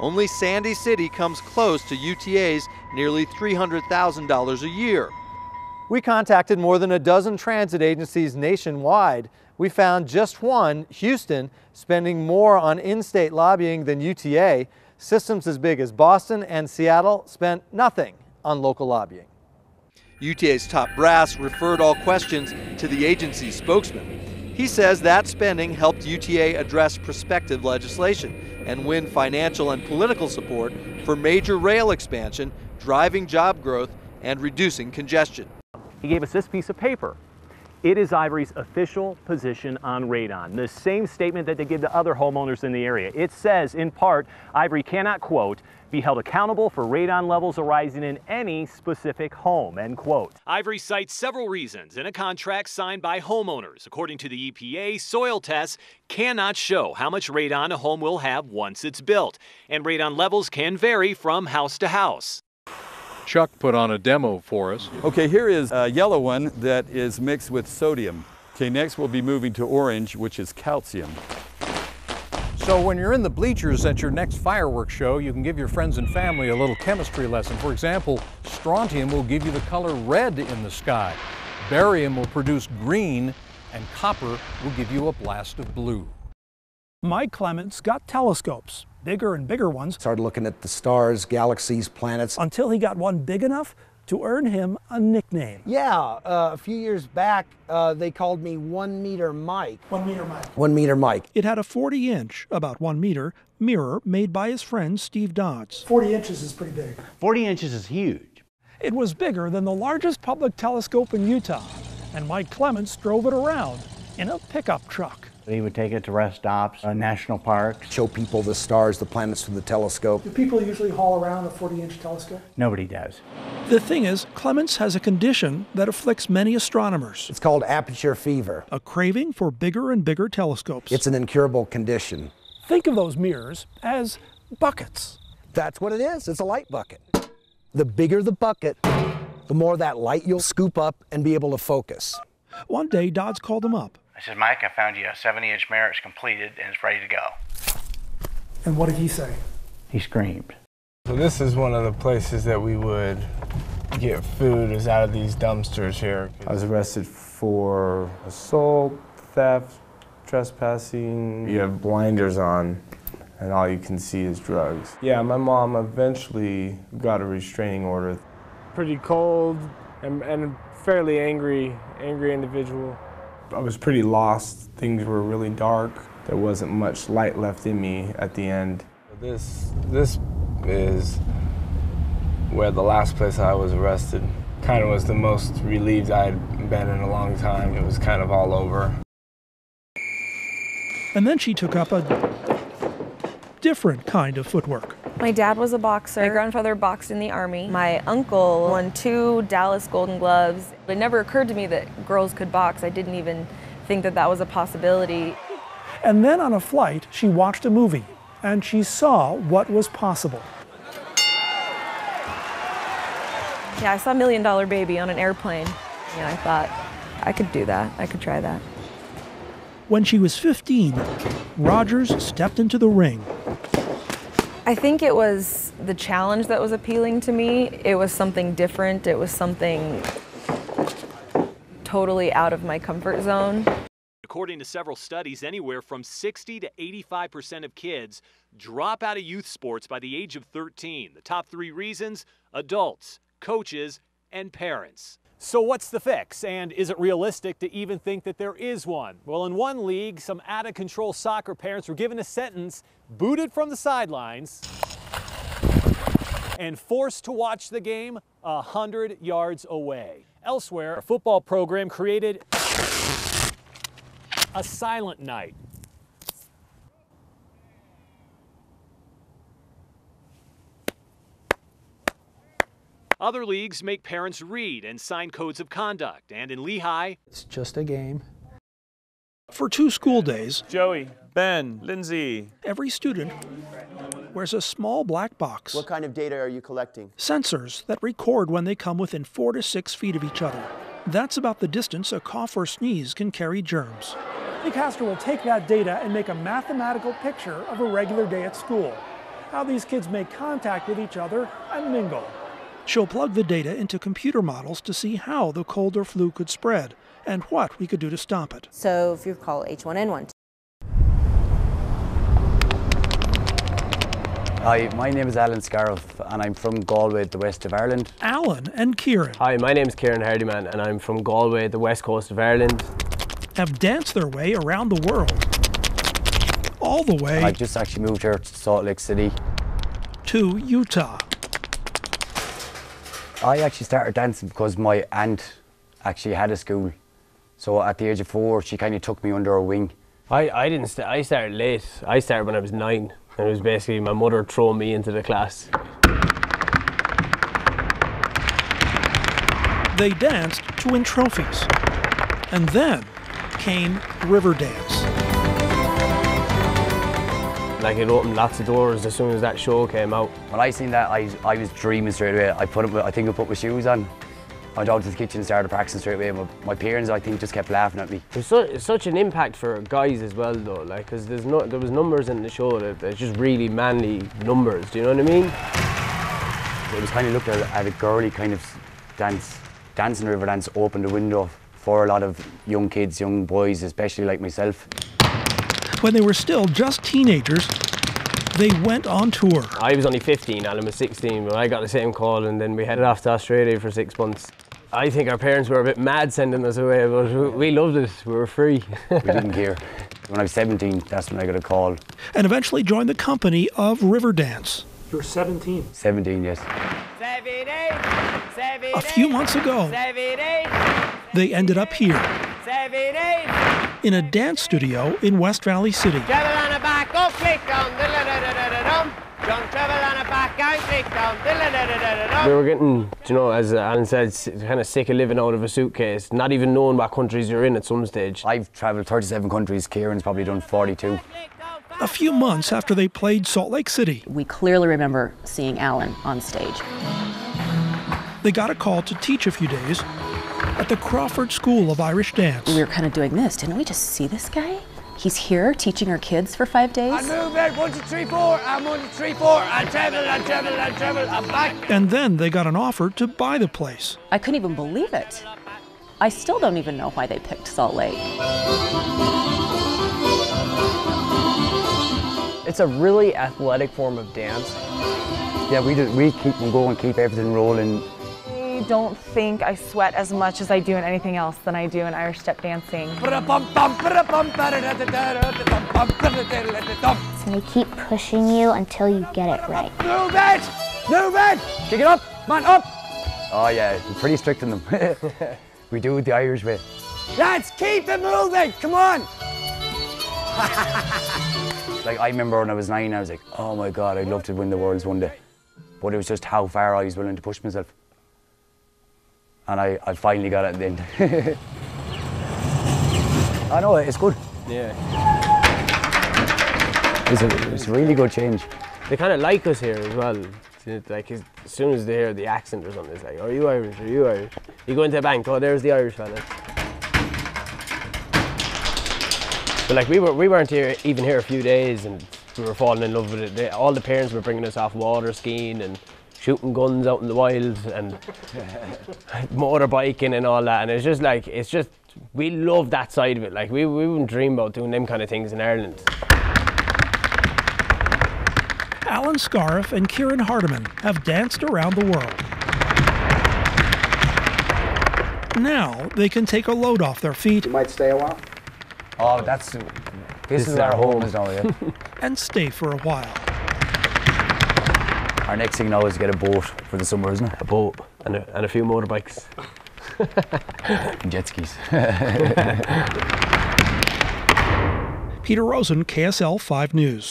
Only Sandy City comes close to UTA's nearly $300,000 a year. We contacted more than a dozen transit agencies nationwide. We found just one, Houston, spending more on in-state lobbying than UTA. Systems as big as Boston and Seattle spent nothing on local lobbying. UTA's top brass referred all questions to the agency's spokesman. He says that spending helped UTA address prospective legislation and win financial and political support for major rail expansion, driving job growth, and reducing congestion. He gave us this piece of paper. It is Ivory's official position on radon, the same statement that they give to other homeowners in the area. It says, in part, Ivory cannot, quote, be held accountable for radon levels arising in any specific home, end quote. Ivory cites several reasons in a contract signed by homeowners. According to the EPA, soil tests cannot show how much radon a home will have once it's built, and radon levels can vary from house to house. Chuck put on a demo for us. Okay, here is a yellow one that is mixed with sodium. Okay, next we'll be moving to orange, which is calcium. So when you're in the bleachers at your next fireworks show, you can give your friends and family a little chemistry lesson. For example, strontium will give you the color red in the sky. Barium will produce green, and copper will give you a blast of blue. Mike Clements got telescopes, bigger and bigger ones. Started looking at the stars, galaxies, planets. Until he got one big enough to earn him a nickname. Yeah, a few years back, they called me 1 meter Mike. 1 meter Mike. 1 meter Mike. It had a 40-inch, about 1 meter, mirror made by his friend Steve Dodds. 40 inches is pretty big. 40 inches is huge. It was bigger than the largest public telescope in Utah, and Mike Clements drove it around in a pickup truck. He would take it to rest stops, national parks. Show people the stars, the planets through the telescope. Do people usually haul around a 40-inch telescope? Nobody does. The thing is, Clements has a condition that afflicts many astronomers. It's called aperture fever. A craving for bigger and bigger telescopes. It's an incurable condition. Think of those mirrors as buckets. That's what it is. It's a light bucket. The bigger the bucket, the more that light you'll scoop up and be able to focus. One day, Dodds called him up. I said, Mike, I found you a 70-inch mirror. It's completed and it's ready to go. And what did he say? He screamed. So this is one of the places that we would get food, is out of these dumpsters here. I was arrested for assault, theft, trespassing. You have blinders on and all you can see is drugs. Yeah, my mom eventually got a restraining order. Pretty cold and fairly angry individual. I was pretty lost. Things were really dark. There wasn't much light left in me at the end. This is where the last place I was arrested. Kind of was the most relieved I'd been in a long time. It was kind of all over. And then she took up a different kind of footwork. My dad was a boxer. My grandfather boxed in the Army. My uncle won 2 Dallas Golden Gloves. It never occurred to me that girls could box. I didn't even think that that was a possibility. And then on a flight, she watched a movie, and she saw what was possible. Yeah, I saw $1 Million Baby on an airplane. And I thought, I could do that. I could try that. When she was 15, Rogers stepped into the ring. I think it was the challenge that was appealing to me. It was something different. It was something totally out of my comfort zone. According to several studies, anywhere from 60 to 85% of kids drop out of youth sports by the age of 13. The top 3 reasons: adults, coaches, and parents. So what's the fix, and is it realistic to even think that there is one? Well, in one league, some out-of-control soccer parents were given a sentence, booted from the sidelines, and forced to watch the game 100 yards away. Elsewhere, a football program created a silent night. Other leagues make parents read and sign codes of conduct, and in Lehigh, It's just a game. For 2 school days, Joey, Ben, Lindsay. every student wears a small black box. What kind of data are you collecting? Sensors that record when they come within 4 to 6 feet of each other. That's about the distance a cough or sneeze can carry germs. Nick Castor will take that data and make a mathematical picture of a regular day at school. how these kids make contact with each other and mingle. She'll plug the data into computer models to see how the cold or flu could spread and what we could do to stop it. So if you call H1N1. Hi, my name is Alan Scariff and I'm from Galway, the west of Ireland. Alan and Kieran. Hi, my name is Kieran Hardyman and I'm from Galway, the west coast of Ireland. Have danced their way around the world. All the way. I just actually moved here to Salt Lake City. To Utah. I actually started dancing because my aunt actually had a school. So at the age of 4, she kind of took me under her wing. I started late. I started when I was 9. And it was basically my mother throwing me into the class. They danced to win trophies. And then came river dance. Like, it opened lots of doors as soon as that show came out. When I seen that, I was dreaming straight away. I put my shoes on. I went down to the kitchen and started practicing straight away. My parents, I think, just kept laughing at me. It's such an impact for guys as well, though, like, because there was numbers in the show that it's just really manly numbers. Do you know what I mean? It was kind of looked at a girly kind of dancing river dance opened the window for a lot of young kids, young boys, especially like myself. When they were still just teenagers, they went on tour. I was only 15, Alan was 16, but I got the same call and then we headed off to Australia for 6 months. I think our parents were a bit mad sending us away, but we loved it, we were free. We didn't care. When I was 17, that's when I got a call. And eventually joined the company of River Dance. You were 17? 17, yes. A few months ago, they ended up here, in a dance studio in West Valley City. We were getting, you know, as Alan said, kind of sick of living out of a suitcase, not even knowing what countries you're in at some stage. I've travelled 37 countries, Kieran's probably done 42. A few months after they played Salt Lake City, We clearly remember seeing Alan on stage. they got a call to teach a few days at the Crawford School of Irish Dance. We were kind of doing this. Didn't we just see this guy? He's here teaching our kids for 5 days. I move it, 1, 2, 3, 4, and 1, 2, 3, 4, and travel, and travel, and travel, and back. And then they got an offer to buy the place. I couldn't even believe it. I still don't even know why they picked Salt Lake. It's a really athletic form of dance. Yeah, we keep them going, keep everything rolling. I don't think I sweat as much as I do in anything else than I do in Irish step dancing. So they keep pushing you until you get it right. Move it! Move it! Kick it up! Man, up! Oh yeah, we're pretty strict on them. We do it the Irish way. Lads, keep it moving! Come on! Like, I remember when I was 9, I was like, oh my God, I'd love to win the Worlds one day. But it was just how far I was willing to push myself. And I finally got it then. I know, it's good. Yeah. It's a really good change. They kind of like us here as well. Like, as soon as they hear the accent or something, it's like, are you Irish? Are you Irish? You go into a bank, oh, there's the Irish fella. But like, we weren't even here a few days and we were falling in love with it. All the parents were bringing us off water skiing and shooting guns out in the wild and motorbiking and all that. And it's just, we love that side of it. Like, we wouldn't dream about doing them kind of things in Ireland. Alan Scariff and Kieran Hardiman have danced around the world. Now they can take a load off their feet. You might stay a while. Oh, this is our home now, yeah. And stay for a while. Our next thing now is to get a boat for the summer, isn't it? A boat and a few motorbikes. And jet skis. Peter Rosen, KSL 5 News.